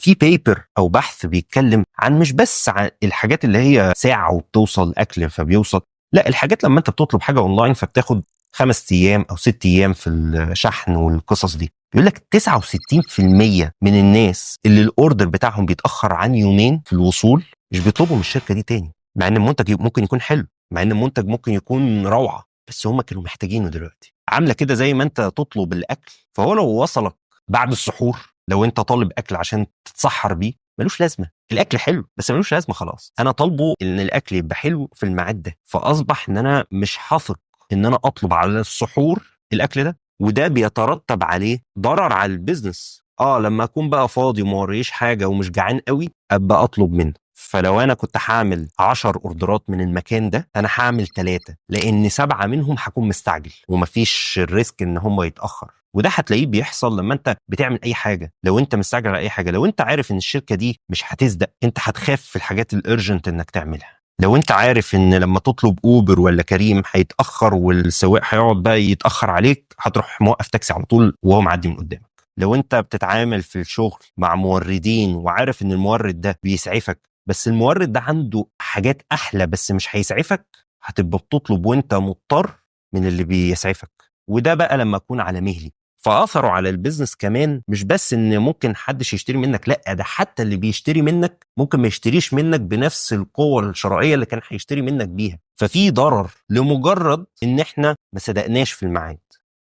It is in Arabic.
في بيبر او بحث بيتكلم عن مش بس عن الحاجات اللي هي ساعه وبتوصل اكل فبيوصل، لا الحاجات لما انت بتطلب حاجه اونلاين فبتاخد 5 ايام او 6 ايام في الشحن والقصص دي. بيقول لك 69% من الناس اللي الاوردر بتاعهم بيتاخر عن يومين في الوصول مش بيطلبوا من الشركه دي تاني، مع ان المنتج ممكن يكون حلو، مع ان المنتج ممكن يكون روعه، بس هم كانوا محتاجينه دلوقتي. عامله كده زي ما انت تطلب الاكل، فهو لو وصلك بعد السحور، لو انت طالب اكل عشان تتسحر بيه ملوش لازمه. الاكل حلو بس ملوش لازمه، خلاص انا طالبه ان الاكل يبقى حلو في الميعاد ده، فاصبح ان انا مش حاثق ان انا اطلب على السحور الاكل ده، وده بيترتب عليه ضرر على البيزنس. لما اكون بقى فاضي وما وريش حاجه ومش جعان قوي ابقى اطلب منه. فلو انا كنت هعمل 10 اوردرات من المكان ده، انا هعمل 3، لان 7 منهم هكون مستعجل ومفيش الريسك ان هم يتاخر. وده هتلاقيه بيحصل لما انت بتعمل اي حاجه. لو انت مستعجل على اي حاجه، لو انت عارف ان الشركه دي مش هتصدق، انت هتخاف في الحاجات الارجنت انك تعملها. لو انت عارف ان لما تطلب اوبر ولا كريم هيتاخر والسواق هيقعد بقى يتاخر عليك، هتروح موقف تاكسي على طول وهو معدي من قدامك. لو انت بتتعامل في الشغل مع موردين وعارف ان المورد ده بيسعفك، بس المورد ده عنده حاجات احلى بس مش هيسعفك، هتبقى بتطلب وانت مضطر من اللي بيسعفك. وده بقى لما اكون على مهلي. فاثره على البيزنس كمان مش بس ان ممكن حدش يشتري منك، لا ده حتى اللي بيشتري منك ممكن ما يشتريش منك بنفس القوة الشرائية اللي كان هيشتري منك بيها. ففي ضرر لمجرد ان احنا ما صدقناش في الميعاد.